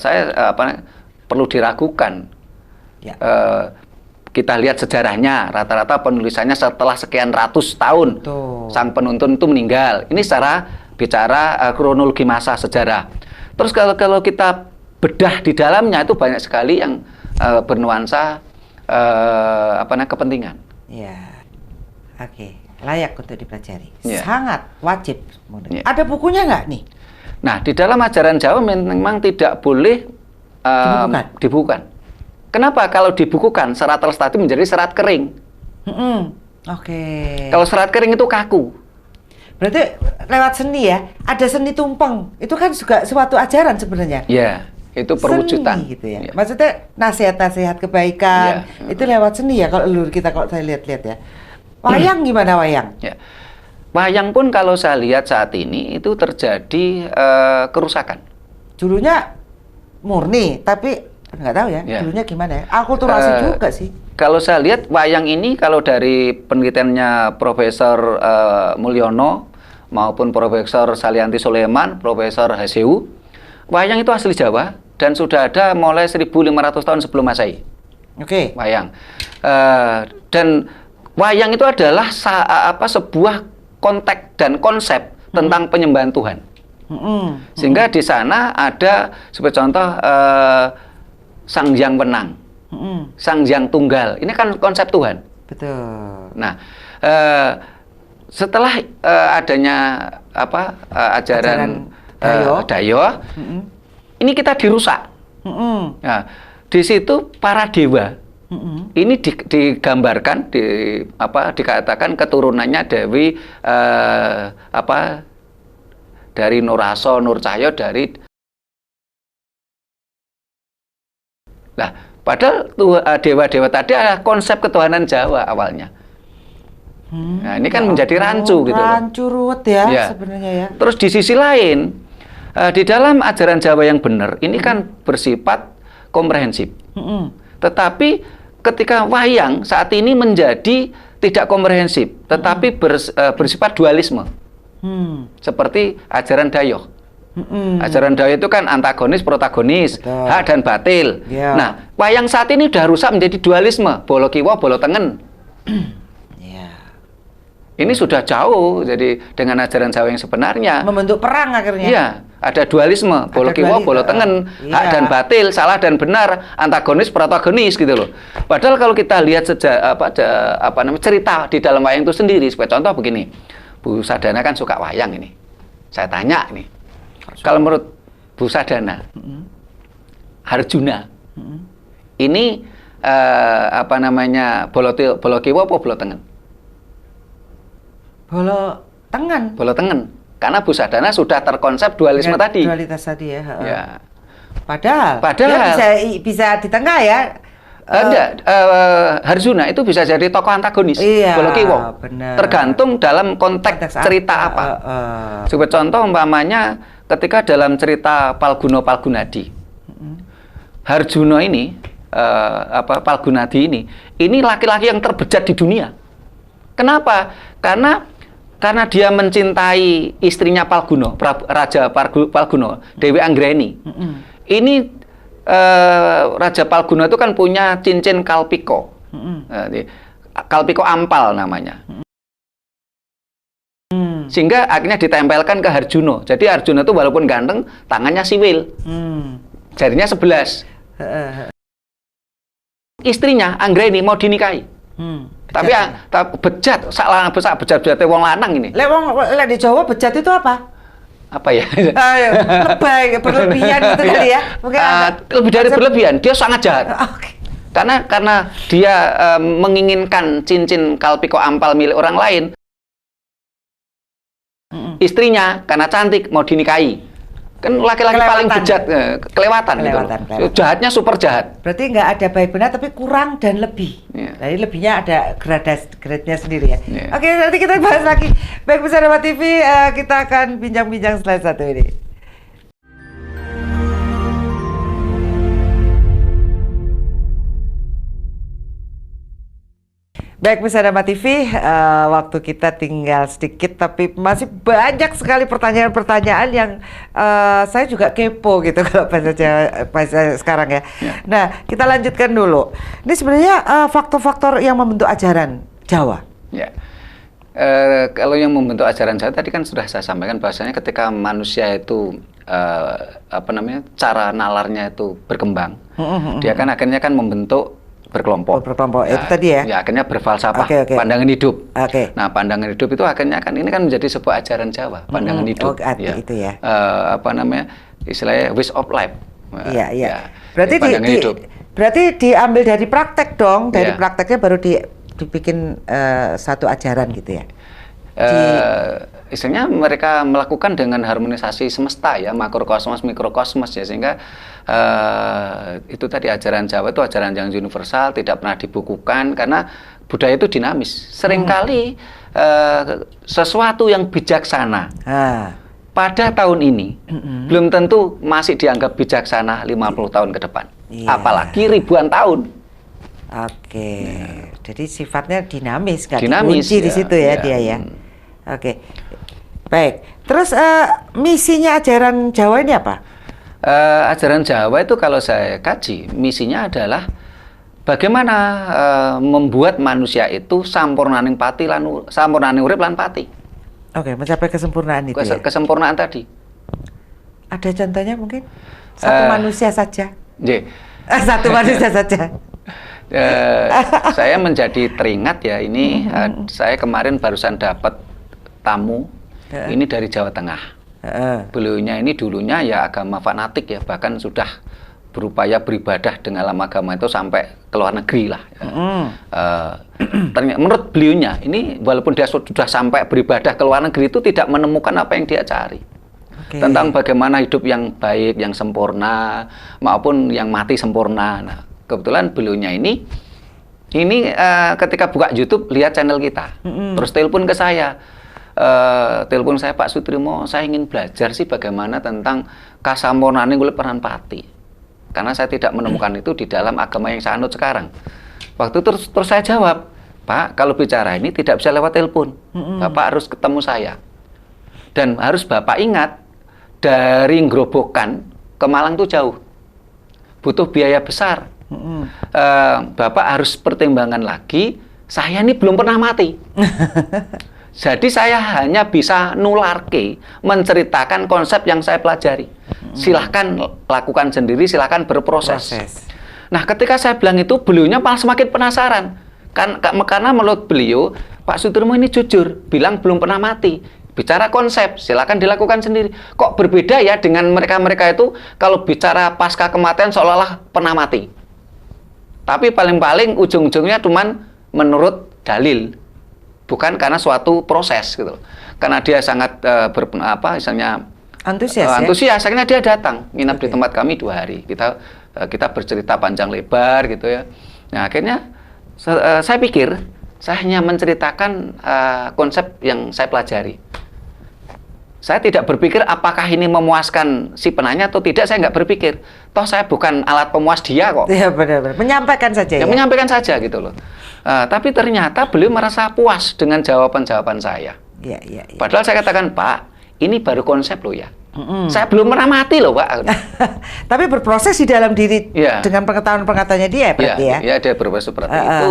Saya perlu diragukan. Kita lihat sejarahnya, rata-rata penulisannya setelah sekian ratus tahun sang penuntun itu meninggal. Ini secara bicara kronologi masa sejarah. Terus kalau kita bedah di dalamnya itu banyak sekali yang bernuansa kepentingan. Ya, oke, layak untuk dipelajari. Sangat wajib. Ada bukunya nggak nih? Nah, di dalam ajaran Jawa memang tidak boleh dibukukan. Kenapa? Kalau dibukukan serat lestari menjadi serat kering. Kalau serat kering itu kaku. Berarti lewat seni ya, ada seni tumpeng. Itu kan juga suatu ajaran sebenarnya. Ya, itu perwujudan. Seni gitu ya. Maksudnya nasihat-nasihat kebaikan itu lewat seni ya. Kalau saya lihat-lihat ya. Wayang gimana wayang? Ya. Wayang pun kalau saya lihat saat ini itu terjadi kerusakan. Dulunya murni, tapi nggak tahu ya, dulunya gimana ya? Akulturasi juga sih. Kalau saya lihat wayang ini, kalau dari penelitiannya Profesor Mulyono maupun Profesor Salianti Soleman, Profesor Haseu, wayang itu asli Jawa dan sudah ada mulai 1500 tahun sebelum Masehi. Wayang. Dan wayang itu adalah sebuah konteks dan konsep tentang penyembahan Tuhan. Sehingga di sana ada sebagai contoh Sang Hyang Wenang, Sang Hyang Tunggal. Ini kan konsep Tuhan. Betul. Nah, setelah adanya ajaran Dayo, ini kita dirusak. Nah, di situ para dewa ini digambarkan, dikatakan keturunannya Dewi dari Nuraso, Nurcahyo, dari padahal dewa-dewa tadi adalah konsep ketuhanan Jawa awalnya. Nah, ini kan menjadi rancu gitu loh. Rancu ruwet ya sebenarnya ya. Terus di sisi lain, di dalam ajaran Jawa yang benar, ini kan bersifat komprehensif. Tetapi ketika wayang saat ini menjadi tidak komprehensif, tetapi bersifat dualisme. Seperti ajaran Dayo. Ajaran Dayo itu kan antagonis, protagonis, hak dan batil. Nah, wayang saat ini sudah rusak menjadi dualisme, bolo kiwa, bolo tengen. Ini sudah jauh, jadi dengan ajaran Jawa yang sebenarnya membentuk perang akhirnya. Iya, ada dualisme, bolo kiwa, bolo tengen, hak dan batil, salah dan benar, antagonis, protagonis gitu loh. Padahal kalau kita lihat cerita di dalam wayang itu sendiri, sebagai contoh begini, Bu Sadana kan suka wayang ini. Saya tanya ini. Kalau menurut Bu Sadana, Harjuna, ini bolo kiwa apa bolo tengen? Bolo tengen. Bolo tengen. Karena Bu Sadana sudah terkonsep dualisme tadi. Dualitas tadi ya. Padahal bisa di tengah ya. Harjuna itu bisa jadi tokoh antagonis. Bolo kiwa. Tergantung dalam konteks cerita apa. Sebagai contoh umpamanya ketika dalam cerita Palguna Palgunadi, Harjuna ini, Palgunadi ini laki-laki yang terbejat di dunia. Kenapa? Karena dia mencintai istrinya Palguna, Raja Palguna, Dewi Anggreni. ini Raja Palguna itu kan punya cincin Kalpiko. Kalpiko ampal namanya. Sehingga akhirnya ditempelkan ke Harjuno. Jadi Harjuno itu walaupun ganteng, tangannya siwil. Jarinya 11. Istrinya Anggraini mau dinikahi. Tapi bejat, salah besar bejat-bejatnya wong lanang ini. Lek di Jawa bejat itu apa? Apa ya? Lebay, berlebihan gitu kali ya. Lebih dari berlebihan, dia sangat jahat. Karena dia menginginkan cincin Kalpiko ampal milik orang lain. Istrinya karena cantik mau dinikahi. Kan laki-laki paling bejat, kelewatan gitu. Jahatnya super jahat. Berarti nggak ada baik benar tapi kurang dan lebih. Jadi lebihnya ada grade-nya sendiri ya. Oke, nanti kita bahas lagi. Baik, Pemirsa Dharma TV, kita akan bincang-bincang setelah satu ini. Baik, Pemirsa Dharma TV, waktu kita tinggal sedikit, tapi masih banyak sekali pertanyaan-pertanyaan yang saya juga kepo gitu kalau bahasa sekarang ya. Nah, kita lanjutkan dulu. Ini sebenarnya faktor-faktor yang membentuk ajaran Jawa. Ya. Kalau yang membentuk ajaran Jawa tadi kan sudah saya sampaikan bahwasanya ketika manusia itu cara nalarnya itu berkembang, dia kan akhirnya kan membentuk berkelompok. Itu tadi ya. Ya, akhirnya berfalsafah, pandangan hidup. Nah, pandangan hidup itu akhirnya kan ini kan menjadi sebuah ajaran Jawa, pandangan hidup. Itu ya. Istilahnya ways of life. Iya. Berarti diambil dari praktek dong, dari prakteknya baru dibikin satu ajaran gitu ya. Istilahnya mereka melakukan dengan harmonisasi semesta ya, makrokosmos, mikrokosmos ya, sehingga itu tadi ajaran Jawa itu ajaran yang universal, tidak pernah dibukukan karena budaya itu dinamis. Seringkali sesuatu yang bijaksana pada tahun ini belum tentu masih dianggap bijaksana 50 tahun ke depan. Apalagi ribuan tahun. Jadi sifatnya dinamis, nggak dikunci di situ ya dia ya. Baik. Terus misinya ajaran Jawa ini apa? Ajaran Jawa itu kalau saya kaji, misinya adalah bagaimana membuat manusia itu sampurnaning pati lan sampurnaning urip lan pati. Mencapai kesempurnaan itu ya. Kesempurnaan tadi. Ada contohnya mungkin? Satu manusia saja. Satu manusia saja. Saya menjadi teringat ya ini saya kemarin barusan dapat tamu ini dari Jawa Tengah. Beliaunya ini dulunya ya agama fanatik ya, bahkan sudah berupaya beribadah dengan agama itu sampai ke luar negeri lah. Ternyata menurut beliaunya ini walaupun dia sudah sampai beribadah ke luar negeri itu tidak menemukan apa yang dia cari. Tentang bagaimana hidup yang baik, yang sempurna maupun yang mati sempurna. Nah, kebetulan beliaunya ini ketika buka YouTube lihat channel kita, terus telepon ke saya. Telepon saya, Pak Sutrimo, saya ingin belajar sih bagaimana tentang kasampurnaan urip lan pati. Karena saya tidak menemukan itu di dalam agama yang saya anut sekarang. Waktu terus saya jawab, Pak, kalau bicara ini tidak bisa lewat telepon. Bapak harus ketemu saya. Dan harus Bapak ingat, dari Grobogan ke Malang itu jauh. Butuh biaya besar. Bapak harus pertimbangan lagi, saya ini belum pernah mati. Jadi saya hanya bisa nularke, menceritakan konsep yang saya pelajari. Silahkan lakukan sendiri, silahkan berproses. Nah, ketika saya bilang itu, beliaunya malah semakin penasaran. Karena menurut beliau, Pak Sutrimo ini jujur, bilang belum pernah mati. Bicara konsep, silahkan dilakukan sendiri. Kok berbeda ya dengan mereka-mereka itu, kalau bicara pasca kematian seolah-olah pernah mati. Tapi paling-paling ujung-ujungnya cuman menurut dalil. Bukan karena suatu proses gitu. Karena dia sangat antusias, akhirnya dia datang nginap di tempat kami 2 hari. Kita bercerita panjang lebar gitu ya. Nah, akhirnya saya pikir saya hanya menceritakan konsep yang saya pelajari. Saya tidak berpikir apakah ini memuaskan si penanya atau tidak, saya nggak berpikir. Toh saya bukan alat pemuas dia kok. Iya, benar-benar. Menyampaikan saja ya. Menyampaikan saja gitu loh. Tapi ternyata beliau merasa puas dengan jawaban-jawaban saya. Iya. Padahal saya katakan, Pak, ini baru konsep loh ya. Saya belum pernah mati loh, Pak. Tapi berproses di dalam diri Ya. dengan pengetahuan-pengetahuannya dia berarti ya? Ya, dia berproses seperti itu.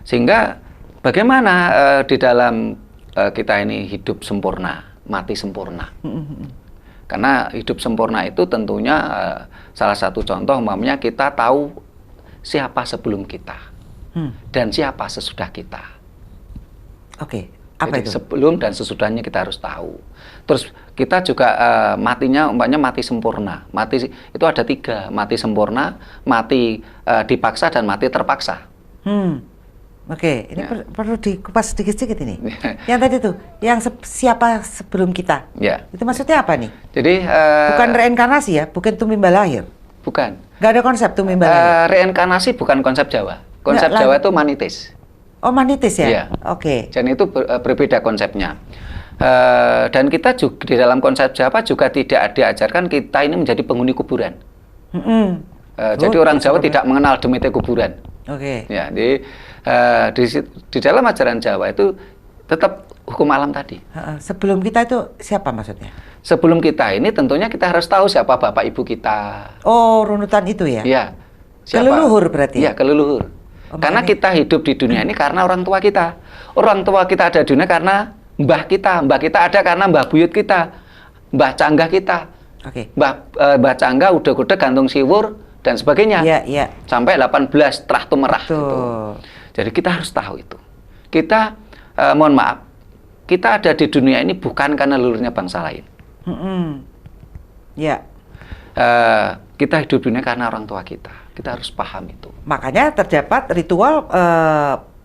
Sehingga bagaimana di dalam kita ini hidup sempurna, mati sempurna. Karena hidup sempurna itu tentunya salah satu contoh umpamanya kita tahu siapa sebelum kita dan siapa sesudah kita. Oke, apa Jadi itu? sebelum dan sesudahnya kita harus tahu. Terus kita juga matinya umpamanya mati sempurna. Mati itu ada 3, mati sempurna, mati dipaksa dan mati terpaksa. Oke, ini perlu dikupas sedikit-sedikit ini. Yang tadi tuh, yang siapa sebelum kita? Ya. Itu maksudnya apa nih? Jadi Bukan reinkarnasi ya, bukan tumimbal lahir. bukan. Nggak ada konsep tumimbal lahir. Reinkarnasi bukan konsep Jawa. Konsep Nggak, Jawa itu manitis. Oh, manitis ya? Iya. Oke. Dan itu berbeda konsepnya. Dan kita juga di dalam konsep Jawa juga tidak diajarkan kita ini menjadi penghuni kuburan. Jadi orang Jawa tidak mengenal demite kuburan. Oke. Ya, di dalam ajaran Jawa itu tetap hukum alam tadi. Sebelum kita itu siapa maksudnya? Sebelum kita ini tentunya kita harus tahu siapa bapak ibu kita. Oh, runutan itu ya? Ya. Keleluhur berarti? Iya, keleluhur. Karena kita hidup di dunia ini karena orang tua kita. Orang tua kita ada di dunia karena mbah kita. Mbah kita ada karena mbah buyut kita. Mbah canggah kita. Oke. Mbah canggah udah-udah gantung siwur dan sebagainya. Iya, iya. Sampai 18 terah tumerah Betul. gitu. Jadi kita harus tahu itu. Kita mohon maaf, kita ada di dunia ini bukan karena leluhurnya bangsa lain. Ya. Kita hidup dunia karena orang tua kita. Kita harus paham itu. Makanya terdapat ritual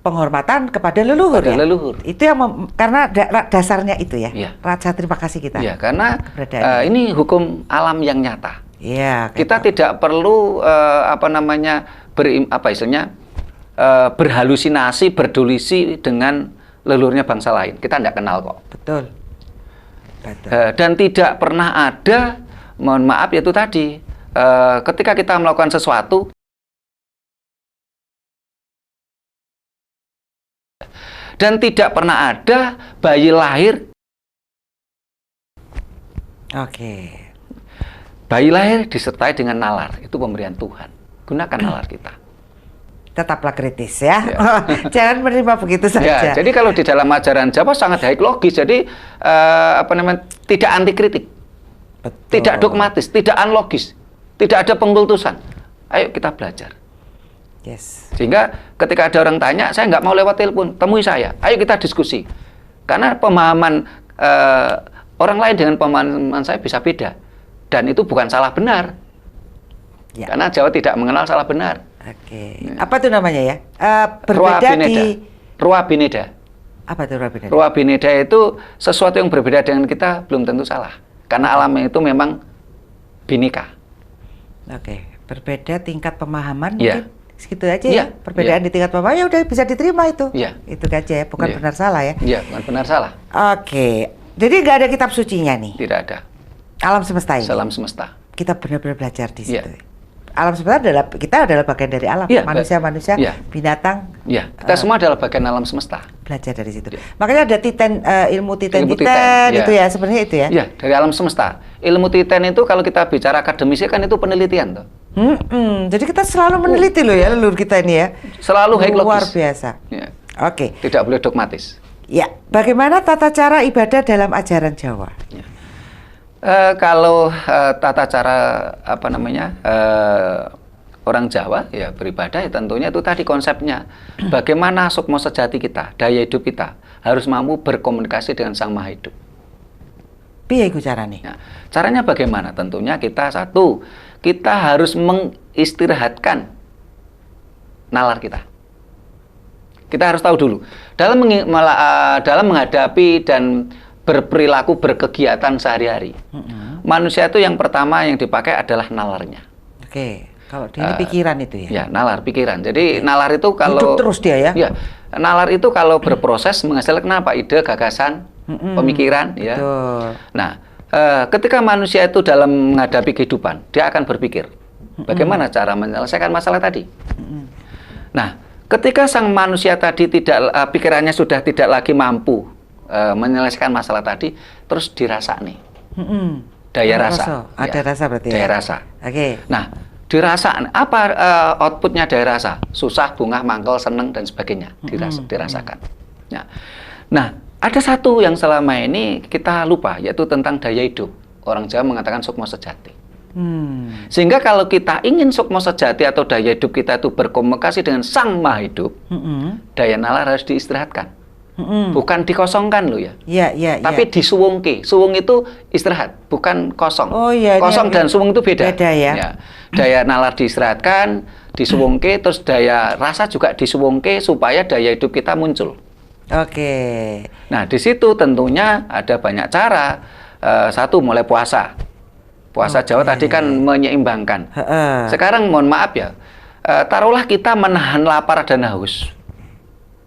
penghormatan kepada leluhur Pada ya. leluhur. Itu yang karena dasarnya itu ya. Iya. Raja terima kasih kita. Ya, karena Keberadaan ini hukum alam yang nyata. Iya. Kita tidak perlu berhalusinasi, berdelusi dengan leluhurnya bangsa lain. Kita tidak kenal kok. Betul. Betul. Dan tidak pernah ada, mohon maaf yaitu tadi, ketika kita melakukan sesuatu dan tidak pernah ada bayi lahir. Oke. Bayi lahir disertai dengan nalar, itu pemberian Tuhan. Gunakan nalar kita. Tetaplah kritis ya. Ya. Jangan menerima begitu saja. Ya, jadi kalau di dalam ajaran Jawa sangat baik logis, jadi tidak anti kritik, Betul. tidak dogmatis, tidak unlogis, tidak ada pengkultusan. Ayo kita belajar. Yes. Sehingga ketika ada orang tanya, saya nggak mau lewat telepon, temui saya. Ayo kita diskusi. Karena pemahaman orang lain dengan pemahaman saya bisa beda. Dan itu bukan salah benar. Ya. Karena Jawa tidak mengenal salah benar. Oke. Ya. Apa itu namanya ya? Berbeda di Rua Bineda. apa itu Rua Bineda? Rua Bineda itu sesuatu yang berbeda dengan kita belum tentu salah. Karena alamnya itu memang bineka. Oke. Berbeda tingkat pemahaman Ya. mungkin segitu aja Ya. ya. Perbedaan Ya. di tingkat pemahaman ya udah bisa diterima itu. Ya. Itu aja ya, bukan Ya. benar salah ya. Iya, bukan benar salah. Oke. Jadi nggak ada kitab sucinya nih. Tidak ada. Alam semesta ini. Salam semesta. Kita benar-benar belajar di Ya. situ. Alam semesta kita adalah bagian dari alam. Ya, Manusia-manusia, ya. binatang Ya, kita semua adalah bagian alam semesta. belajar dari situ. Ya. Makanya ada ilmu titen Ilmu titen, ya. itu ya sebenarnya itu ya. Ya, dari alam semesta. Ilmu titen itu kalau kita bicara akademisnya kan itu penelitian tuh. Jadi kita selalu meneliti loh ya leluhur kita ini ya. Selalu high logis. Luar biasa. Ya. Oke. Tidak boleh dogmatis. Ya, bagaimana tata cara ibadah dalam ajaran Jawa? Ya. Kalau tata cara orang Jawa ya beribadah ya tentunya itu tadi konsepnya. Bagaimana sukma sejati kita, daya hidup kita harus mampu berkomunikasi dengan Sang Maha Hidup. Piye iku carane? Ya. Caranya bagaimana? Tentunya kita harus mengistirahatkan nalar kita. Kita harus tahu dulu dalam menghadapi dan berperilaku berkegiatan sehari-hari. Manusia itu yang pertama yang dipakai adalah nalarnya. Oke, kalau dia ini pikiran itu ya. Ya, nalar pikiran. Jadi nalar itu kalau Hidup terus dia ya. Ya, nalar itu kalau berproses menghasilkan apa? Ide, gagasan, pemikiran, ya. Betul. Nah, ketika manusia itu dalam menghadapi kehidupan, dia akan berpikir bagaimana cara menyelesaikan masalah tadi. Nah, ketika sang manusia tadi pikirannya sudah tidak lagi mampu menyelesaikan masalah tadi, terus dirasa nih. Daya rasa. Ada rasa berarti daya ya? rasa. Oke. Nah, dirasa apa outputnya daya rasa? Susah, bungah, mangkel, seneng dan sebagainya dirasakan. Nah, ada satu yang selama ini kita lupa, yaitu tentang daya hidup. Orang Jawa mengatakan sukma sejati. Sehingga kalau kita ingin sukma sejati atau daya hidup kita itu berkomunikasi dengan Sang Maha Hidup, daya nalar harus diistirahatkan. Bukan dikosongkan loh ya. Iya. Tapi disuwungke. Suwung itu istirahat, bukan kosong. Oh iya. Kosong dan suwung itu beda. Beda ya. Daya nalar diistirahatkan, disuwungke, terus daya rasa juga disuwungke supaya daya hidup kita muncul. Oke. Nah, di situ tentunya ada banyak cara. Satu, mulai puasa. Puasa Jawa tadi kan menyeimbangkan. Sekarang mohon maaf ya, taruhlah kita menahan lapar dan haus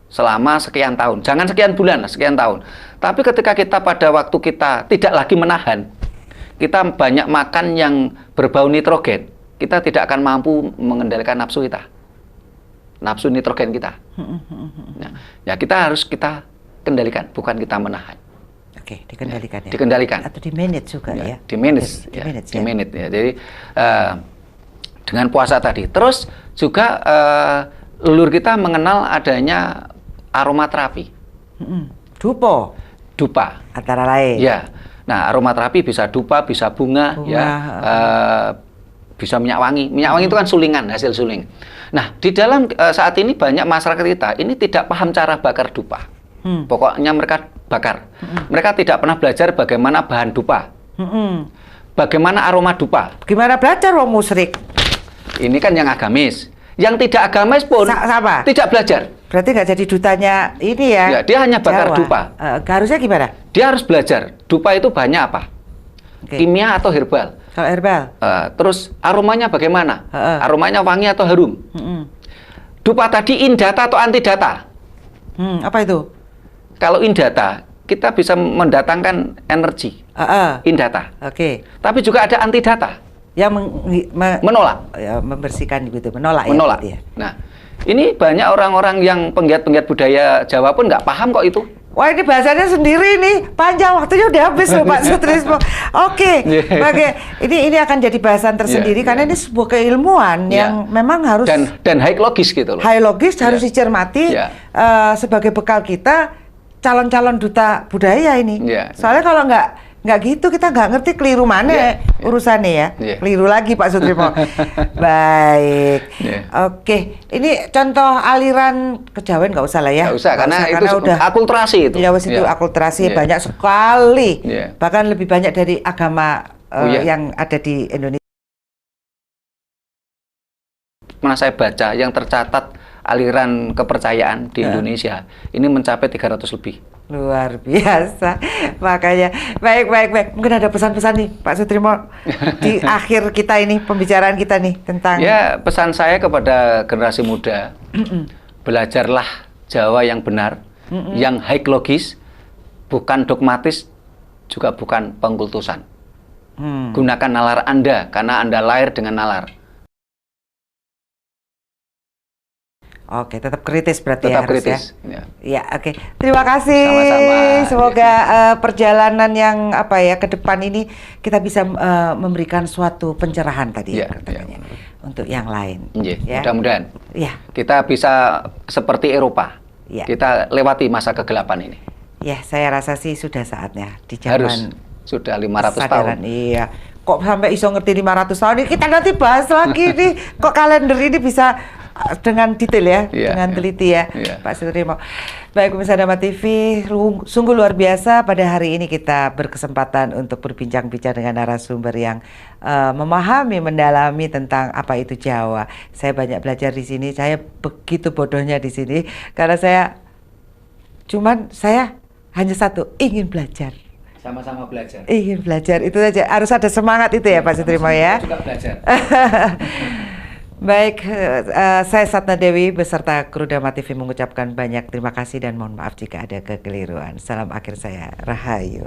selama sekian tahun, jangan sekian bulan, sekian tahun. Tapi ketika kita pada waktu kita tidak lagi menahan, kita banyak makan yang berbau nitrogen, kita tidak akan mampu mengendalikan nafsu kita, nafsu nitrogen kita. Nah, ya kita kendalikan, bukan kita menahan. Oke, dikendalikan ya. Dikendalikan. Atau di manage juga ya. Di manage, di manage ya. Jadi dengan puasa tadi, terus juga leluhur kita mengenal adanya aromaterapi. Dupa antara lain. Ya. Nah, aromaterapi bisa dupa, bisa bunga ya. Bisa minyak wangi. Minyak wangi itu kan sulingan, hasil suling. Nah, di dalam saat ini banyak masyarakat kita ini tidak paham cara bakar dupa. Pokoknya mereka bakar. Mereka tidak pernah belajar bagaimana bahan dupa. Bagaimana aroma dupa. Gimana belajar wong musyrik? Ini kan yang agamis. Yang tidak agamis pun sama. Tidak belajar. Berarti nggak jadi dutanya ini ya? Ya, dia hanya bakar Jawa. dupa. Harusnya gimana? Dia harus belajar. Dupa itu bahannya apa? Kimia atau herbal? Kalau herbal. Terus aromanya bagaimana? Aromanya wangi atau harum? Dupa tadi indata atau antidata? Apa itu? Kalau indata, kita bisa mendatangkan energi. Indata. Tapi juga ada antidata. Yang menolak. Ya, membersihkan gitu, menolak. Menolak. Ya, gitu ya. Nah, ini banyak orang-orang yang penggiat-penggiat budaya Jawa pun nggak paham kok itu. Wah, ini bahasanya sendiri nih, panjang, waktunya udah habis loh Pak Sutrismo. Oke, ini akan jadi bahasan tersendiri karena ini sebuah keilmuan yang memang harus dan high logis gitu loh. High logis harus dicermati sebagai bekal kita calon-calon duta budaya ini. Soalnya kalau nggak gitu kita nggak ngerti keliru mana urusannya ya. Keliru lagi Pak Sutrismo. Baik. Oke, ini contoh aliran kejawen nggak usah lah ya. Nggak usah karena itu udah akulturasi itu. Ya itu akulturasi banyak sekali. Bahkan lebih banyak dari agama yang ada di Indonesia. Mana saya baca yang tercatat aliran kepercayaan di Indonesia ini mencapai 300 lebih. Luar biasa. Makanya baik. Mungkin ada pesan-pesan nih Pak Sutrismo di akhir kita ini pembicaraan kita nih tentang. Ya, pesan saya kepada generasi muda, belajarlah Jawa yang benar, yang high logis, bukan dogmatis, juga bukan pengkultusan. Gunakan nalar Anda karena Anda lahir dengan nalar. Oke, tetap kritis berarti tetap ya harus kritis, ya. Ya, oke. Terima kasih. Sama-sama. Semoga perjalanan yang ke depan ini kita bisa memberikan suatu pencerahan tadi katanya untuk yang lain. Ya. Mudah-mudahan. Ya. Kita bisa seperti Eropa. Ya. Kita lewati masa kegelapan ini. Ya, saya rasa sih sudah saatnya di zaman harus sudah 500 tahun. Iya. Kok sampai iso ngerti 500 tahun ini kita nanti bahas lagi nih. Kok kalender ini bisa dengan detail ya, dengan teliti ya, Pak Sutrismo. Baik pemirsa Dhamma TV, sungguh luar biasa pada hari ini kita berkesempatan untuk berbincang-bincang dengan narasumber yang memahami, mendalami tentang apa itu Jawa. Saya banyak belajar di sini, saya begitu bodohnya di sini karena saya hanya satu, ingin belajar. Sama-sama belajar. Ingin belajar, itu saja. Harus ada semangat itu ya Pak Sutrismo ya. Juga belajar. Baik, saya Satna Dewi beserta kru Dhamma TV mengucapkan banyak terima kasih dan mohon maaf jika ada kekeliruan. Salam akhir saya, Rahayu.